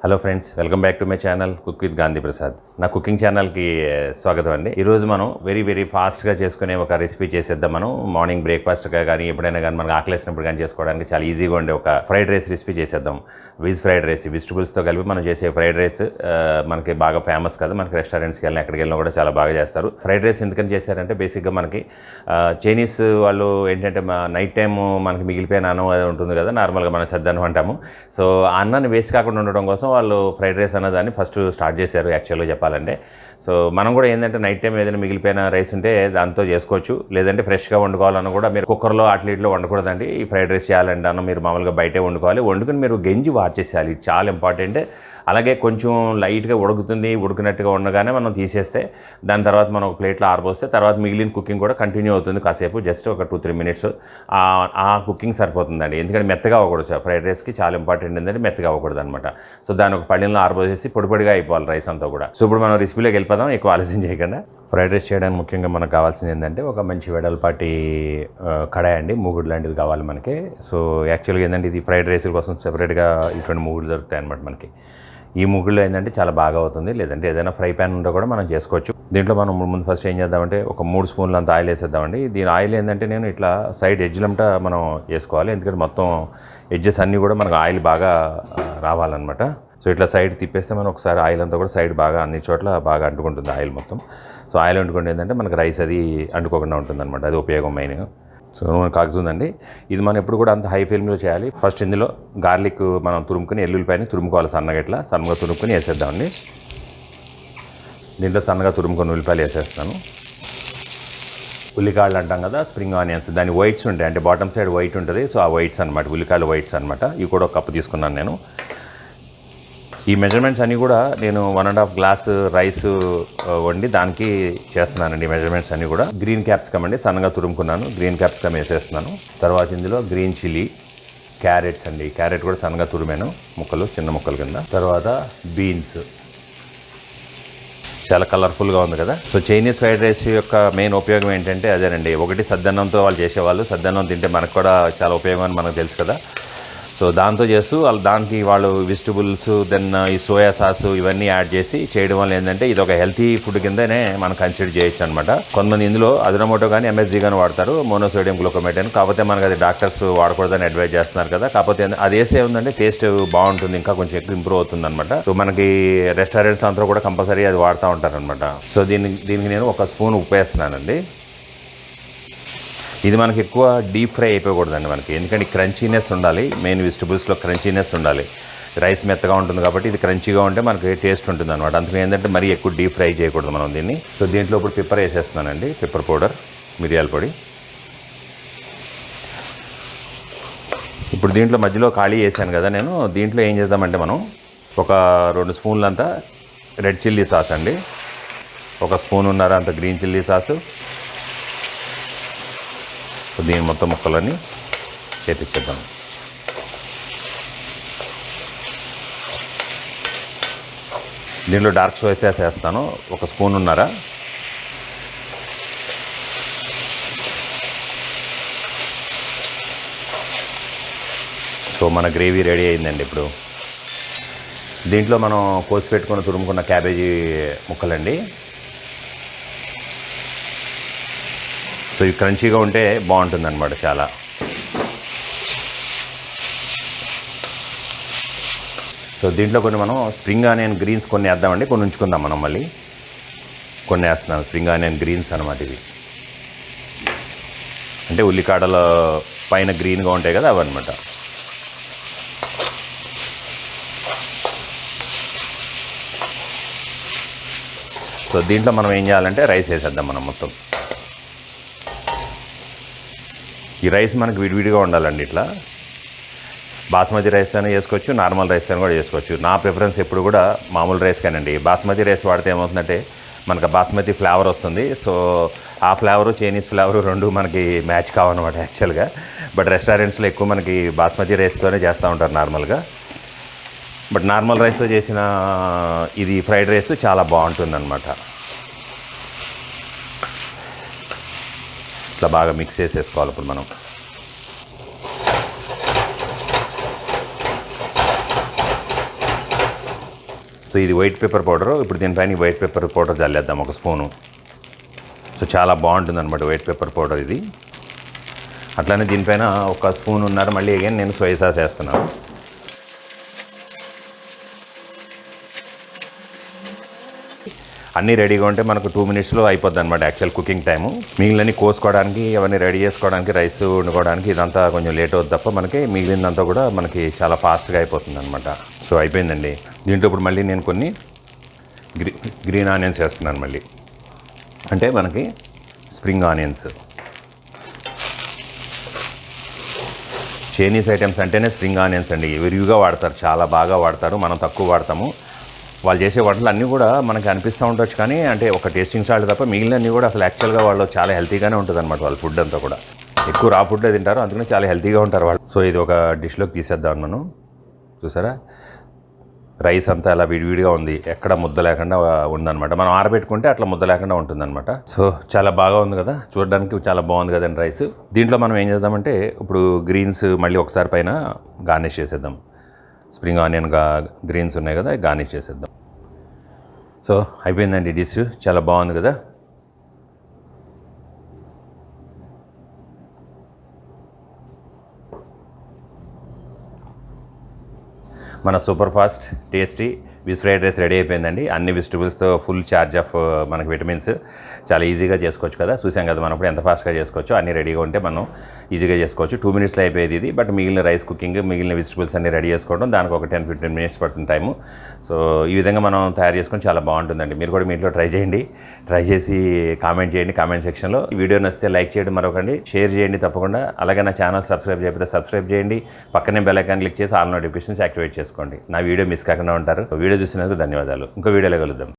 Hello friends, welcome back to my channel cook with Gandhi Prasad. నా cooking ఛానల్కి స్వాగతం అండి. ఈరోజు మనం వెరీ ఫాస్ట్గా చేసుకునే ఒక రెసిపీ చేసేద్దాం. మనం మార్నింగ్ బ్రేక్ఫాస్ట్గా కానీ ఎప్పుడైనా కానీ మనకు ఆకలేసినప్పుడు కానీ చేసుకోవడానికి చాలా ఈజీగా ఉండే ఒక ఫ్రైడ్ రైస్ రెసిపీ చేసేద్దాం. వెజ్ ఫ్రైడ్ రైస్, వెజిటబుల్స్తో కలిపి మనం చేసే ఫ్రైడ్ రైస్ మనకి బాగా ఫేమస్ కదా. మనకి రెస్టారెంట్స్కి వెళ్ళినా ఎక్కడికి వెళ్ళినా కూడా చాలా బాగా చేస్తారు. ఫ్రైడ్ రైస్ ఎందుకని చేశారంటే బేసిక్గా మనకి చైనీస్ వాళ్ళు ఏంటంటే నైట్ టైం మనకి మిగిలిపోయిన అన్నం అది ఉంటుంది కదా, నార్మల్గా మనం సద్దన్నం అంటాము. సో ఆ అన్నాన్ని వేస్ట్ కాకుండా ఉండడం కోసం వాళ్ళు ఫ్రైడ్ రైస్ అన్నదాన్ని ఫస్ట్ స్టార్ట్ చేశారు యాక్చువల్గా చెప్పాలంటే. సో మనం కూడా ఏంటంటే నైట్ టైం ఏదైనా మిగిలిపోయిన రైస్ ఉంటే దాంతో చేసుకోవచ్చు. లేదంటే ఫ్రెష్గా వండుకోవాలన్నా కూడా మీరు కుక్కర్లో అట్లీట్లో వండకూడదండి. ఈ ఫ్రైడ్ రైస్ చేయాలంటే అన్న మీరు మామూలుగా బయటే వండుకోవాలి. వండుకుని మీరు గంజి వార్చేసేయాలి. ఇది చాలా ఇంపార్టెంట్. అలాగే కొంచెం లైట్గా ఉడికినట్టుగా ఉండగానే మనం తీసేస్తే దాని తర్వాత మనం ఒక ప్లేట్లో ఆరబోస్తే తర్వాత మిగిలిన కుకింగ్ కూడా కంటిన్యూ అవుతుంది. కాసేపు జస్ట్ ఒక 2-3 మినిట్స్ ఆ కుకింగ్ సరిపోతుందండి. ఎందుకంటే మెత్తగా అవ్వకూడదు. ఫ్రైడ్ రైస్కి చాలా ఇంపార్టెంట్ ఏంటంటే మెత్తగా అవ్వకూడదు అనమాట. సో దాని ఒక పళ్ళెంలో ఆరబోసేసి పొడిగా అయిపోవాలి రైస్ అంతా కూడా. సో ఇప్పుడు మనం రెసిపీలోకి వెళ్ళిపోదాం ఎక్కువ ఆలస్యం చేయకుండా. ఫ్రైడ్ రైస్ చేయడానికి ముఖ్యంగా మనకు కావాల్సింది ఏంటంటే ఒక మంచి వెడల్పాటి కడాయి అండి, మూగుడు లాంటిది కావాలి మనకి. సో యాక్చువల్గా ఏంటంటే ఇది ఫ్రైడ్ రైస్ కోసం సెపరేట్గా ఇటువంటి మూగుడు దొరుకుతాయి అనమాట మనకి. ఈ ముగ్గుల్లో ఏంటంటే చాలా బాగా అవుతుంది. లేదంటే ఏదైనా ఫ్రై ప్యాన్ ఉంటే కూడా మనం చేసుకోవచ్చు. దీంట్లో మనం ముందు ఫస్ట్ ఏం చేద్దామంటే ఒక 3 స్పూన్లు అంత ఆయిల్ వేసేద్దామండి. దీని ఆయిల్ ఏంటంటే నేను ఇట్లా సైడ్ ఎడ్జ్లంతా మనం వేసుకోవాలి. ఎందుకంటే మొత్తం ఎడ్జెస్ అన్నీ కూడా మనకు ఆయిల్ బాగా రావాలన్నమాట. సో ఇట్లా సైడ్ తిప్పేస్తే మనం ఒకసారి ఆయిల్ అంతా కూడా సైడ్ బాగా అన్ని చోట్ల బాగా అంటుకుంటుంది ఆయిల్ మొత్తం. సో ఆయిల్ అంటుకుంటే ఏంటంటే మనకు రైస్ అది అంటుకోకుండా ఉంటుందన్నమాట. అది ఉపయోగమైన. సో నూనె కాగుతుందండి. ఇది మనం ఎప్పుడు కూడా అంత హై ఫ్లేమ్లో చేయాలి. ఫస్ట్ ఇందులో గార్లిక్ మనం తురుముకుని ఎల్లుల్లిపాయని తురుముకోవాలి. సన్నగా తురుముకొని వేసేద్దామండి. దీంట్లో సన్నగా తురుముకొని ఉల్లిపాయలు వేసేస్తాను. ఉల్లికాయలు అంటాం కదా, స్ప్రింగ్ ఆనియన్స్, దాని వైట్స్ ఉంటాయి, అంటే బాటమ్ సైడ్ వైట్ ఉంటుంది. సో ఆ వైట్స్ అనమాట, ఉల్లికాయలు వైట్స్ అనమాట. ఇవి కూడా ఒక కప్పు తీసుకున్నాను నేను. ఈ మెజర్మెంట్స్ అన్నీ కూడా నేను 1.5 గ్లాస్ రైస్ వండి దానికి చేస్తున్నానండి. మెజర్మెంట్స్ అన్నీ కూడా. గ్రీన్ క్యాప్సికమ్ అండి, సన్నగా తురుముకున్నాను. గ్రీన్ క్యాప్సికమ్ వేసేస్తున్నాను. తర్వాత ఇందులో గ్రీన్ చిల్లీ, క్యారెట్స్ అండి, క్యారెట్ కూడా సన్నగా తురిమాను ముక్కలు, చిన్న ముక్కల కింద. తర్వాత బీన్స్, చాలా కలర్ఫుల్గా ఉంది కదా. సో చైనీస్ ఫ్రైడ్ రైస్ యొక్క మెయిన్ ఉపయోగం ఏంటంటే అదేనండి. ఒకటి సద్దన్నంతో వాళ్ళు చేసేవాళ్ళు. సద్దన్నం తింటే మనకు కూడా చాలా ఉపయోగం అని మనకు తెలుసు కదా. సో దాంతో చేస్తూ దానికి వాళ్ళు వెజిటబుల్స్, దెన్ ఈ సోయా సాస్ ఇవన్నీ యాడ్ చేసి చేయడం వల్ల ఏంటంటే ఇది ఒక హెల్తీ ఫుడ్ కిందనే మనం కన్సిడర్ చేయొచ్చు అనమాట. కొంతమంది ఇందులో అజినోమోటో కానీ ఎంఎస్జీ కానీ వాడతారు, మోనోసోడియం గ్లూకోమేట్ అని. కాకపోతే మనకు అది డాక్టర్స్ వాడకూడదని అడ్వైజ్ చేస్తున్నారు కదా. కాకపోతే అది వేస్తే ఏముందంటే టేస్ట్ బాగుంటుంది, ఇంకా కొంచెం ఎక్కువ ఇంప్రూవ్ అవుతుంది అనమాట. సో మనకి రెస్టారెంట్స్ అంతా కూడా కంపల్సరీ అది వాడుతూ ఉంటారు అనమాట. సో దీనికి నేను 1 స్పూన్ ఉప్పు వేస్తున్నానండి. ఇది మనకి ఎక్కువ డీప్ ఫ్రై అయిపోకూడదండి మనకి, ఎందుకంటే క్రంచీనెస్ ఉండాలి. మెయిన్ వెజిటబుల్స్లో క్రంచీనెస్ ఉండాలి. రైస్ మెత్తగా ఉంటుంది కాబట్టి ఇది క్రంచీగా ఉంటే మనకి టేస్ట్ ఉంటుంది అనమాట. అందుకని ఏంటంటే మరీ ఎక్కువ డీప్ ఫ్రై చేయకూడదు మనం దీన్ని. సో దీంట్లో ఇప్పుడు పెప్పర్ వేసేస్తున్నానండి, పెప్పర్ పౌడర్, మిరియాల పొడి. ఇప్పుడు దీంట్లో మధ్యలో ఖాళీ వేసాను కదా నేను. దీంట్లో ఏం చేద్దామంటే మనం ఒక 2 స్పూన్లంతా రెడ్ చిల్లీ సాస్ అండి, 1 స్పూన్ అంత గ్రీన్ చిల్లీ సాసు. దీని మొత్తం ముక్కలన్నీ చేతిచ్చేద్దాం. దీంట్లో డార్క్ సోయా సాస్ వేస్తాను, 1 స్పూన్. సో మన గ్రేవీ రెడీ అయిందండి. ఇప్పుడు దీంట్లో మనం కోసి పెట్టుకుని తురుముకున్న క్యాబేజీ ముక్కలండి. సో ఇవి క్రంచీగా ఉంటే బాగుంటుంది అనమాట చాలా. సో దీంట్లో కొన్ని మనం స్ప్రింగ్ ఆనియన్ గ్రీన్స్ కొన్ని వేద్దామండి, కొన్ని ఉంచుకుందాం మనం. మళ్ళీ కొన్ని వేస్తున్నాను స్ప్రింగ్ ఆనియన్ గ్రీన్స్ అనమాట. ఇవి అంటే ఉల్లికాడల పైన గ్రీన్గా ఉంటాయి కదా, అవన్నమాట. సో దీంట్లో మనం ఏం చేయాలంటే రైస్ వేసేద్దాం మనం మొత్తం. ఈ రైస్ మనకు విడివిడిగా ఉండాలండి. ఇట్లా బాస్మతి రైస్ అయినా చేసుకోవచ్చు, నార్మల్ రైస్ అయినా కూడా చేసుకోవచ్చు. నా ప్రిఫరెన్స్ ఎప్పుడు కూడా మామూలు రైస్ కానండి. బాస్మతి రైస్ వాడితే ఏమవుతుందంటే మనకు బాస్మతి ఫ్లేవర్ వస్తుంది. సో ఆ ఫ్లేవరు చైనీస్ ఫ్లేవరు రెండు మనకి మ్యాచ్ కావన్నమాట యాక్చువల్గా. బట్ రెస్టారెంట్స్లో ఎక్కువ మనకి బాస్మతి రైస్తోనే చేస్తూ ఉంటారు నార్మల్గా. బట్ నార్మల్ రైస్తో చేసిన ఇది ఫ్రైడ్ రైస్ చాలా బాగుంటుంది అనమాట. ఇట్లా బాగా మిక్స్ చేసేసుకోవాలి ఇప్పుడు మనం. సో ఇది వైట్ పెప్పర్ పౌడరు. ఇప్పుడు దీనిపైన వైట్ పెప్పర్ పౌడర్ చల్లేద్దాం ఒక స్పూను. సో చాలా బాగుంటుంది అనమాట వైట్ పెప్పర్ పౌడర్ ఇది. అట్లానే దీనిపైన ఒక స్పూన్ ఉన్నారు మళ్ళీ అగైన్ నేను సోయా సాస్ వేస్తున్నాను. అన్నీ రెడీగా ఉంటే మనకు 2 మినిట్స్లో అయిపోద్ది అనమాట యాక్చువల్ కుకింగ్ టైము. మిగిలినన్ని కోసుకోవడానికి అవన్నీ రెడీ చేసుకోవడానికి రైస్ వండుకోవడానికి ఇదంతా కొంచెం లేట్ అవుతుంది తప్ప మనకి మిగిలినంతా కూడా మనకి చాలా ఫాస్ట్గా అయిపోతుంది అనమాట. సో అయిపోయిందండి. దీంట్లో ఇప్పుడు మళ్ళీ నేను కొన్ని గ్రీన్ ఆనియన్స్ వేస్తున్నాను మళ్ళీ, అంటే మనకి స్ప్రింగ్ ఆనియన్స్. చైనీస్ ఐటమ్స్ అంటేనే స్ప్రింగ్ ఆనియన్స్ అండి, విరివిగా వాడతారు, చాలా బాగా వాడతారు, మనం తక్కువ వాడతాము. వాళ్ళు చేసే వంటలు అన్నీ కూడా మనకి అనిపిస్తూ ఉండొచ్చు కానీ అంటే ఒక టేస్టింగ్ సాల్ట్ తప్ప మిగిలినన్నీ కూడా అసలు యాక్చువల్గా వాళ్ళు చాలా హెల్తీగానే ఉంటుంది అనమాట. వాళ్ళ ఫుడ్ అంతా కూడా ఎక్కువ రా ఫుడ్డే తింటారు, అందుకని చాలా హెల్తీగా ఉంటారు వాళ్ళు. సో ఇది ఒక డిష్లోకి తీసేద్దాం మనం. చూసారా రైస్ అంతా అలా విడివిడిగా ఉంది, ఎక్కడ ముద్ద లేకుండా ఉందన్నమాట. మనం ఆరబెట్టుకుంటే అట్లా ముద్ద లేకుండా ఉంటుందన్నమాట. సో చాలా బాగా ఉంది కదా, చూడడానికి చాలా బాగుంది కదండి రైస్. దీంట్లో మనం ఏం చేద్దామంటే ఇప్పుడు గ్రీన్స్ మళ్ళీ ఒకసారి పైన గార్నిష్ చేసేద్దాం. స్ప్రింగ్ ఆనియన్ గ్రీన్స్ ఉన్నాయి కదా, గార్నిష్ చేసేద్దాం. సో అయిపోయిందండి డిష్, చాలా బాగుంది కదా. మన super fast tasty veg fried rice ready అయిపోయిందండి. అన్ని వెజిటబుల్స్తో ఫుల్ ఛార్జ్ ఆఫ్ మనకి విటమిన్స్, చాలా ఈజీగా చేసుకోవచ్చు కదా. చూసాం కదా మనం ఇప్పుడు ఎంత ఫాస్ట్గా చేసుకోవచ్చు, అన్నీ రెడీగా ఉంటే మనం ఈజీగా చేసుకోవచ్చు. 2 మినిట్స్లో అయిపోయేది ఇది. బట్ మిగిలిన రైస్ కుకింగ్, మిగిలిన వెజిటబుల్స్ అన్నీ రెడీ చేసుకోవడం దానికి ఒక 10-15 మినిట్స్ పడుతుంది టైము. సో ఈ విధంగా మనం తయారు చేసుకొని చాలా బాగుంటుందండి. మీరు కూడా మీ ఇంట్లో ట్రై చేయండి, ట్రై చేసి కామెంట్ చేయండి కామెంట్ సెక్షన్లో. ఈ వీడియో నచ్చితే లైక్ చేయడం మరొకండి, షేర్ చేయండి తప్పకుండా. అలాగే నా ఛానల్ సబ్స్క్రైబ్ చేయకపోతే సబ్స్క్రైబ్ చేయండి, పక్కనే బెల్ ఐకాన్ క్లిక్ చేసి ఆల్ నోటిఫికేషన్స్ యాక్టివేట్ చేసుకోండి. నా వీడియో మిస్ కాకుండా ఉంటారు. వీడియో చూసినందుకు ధన్యవాదాలు. ఇంకో వీడియోలో కలుద్దాం.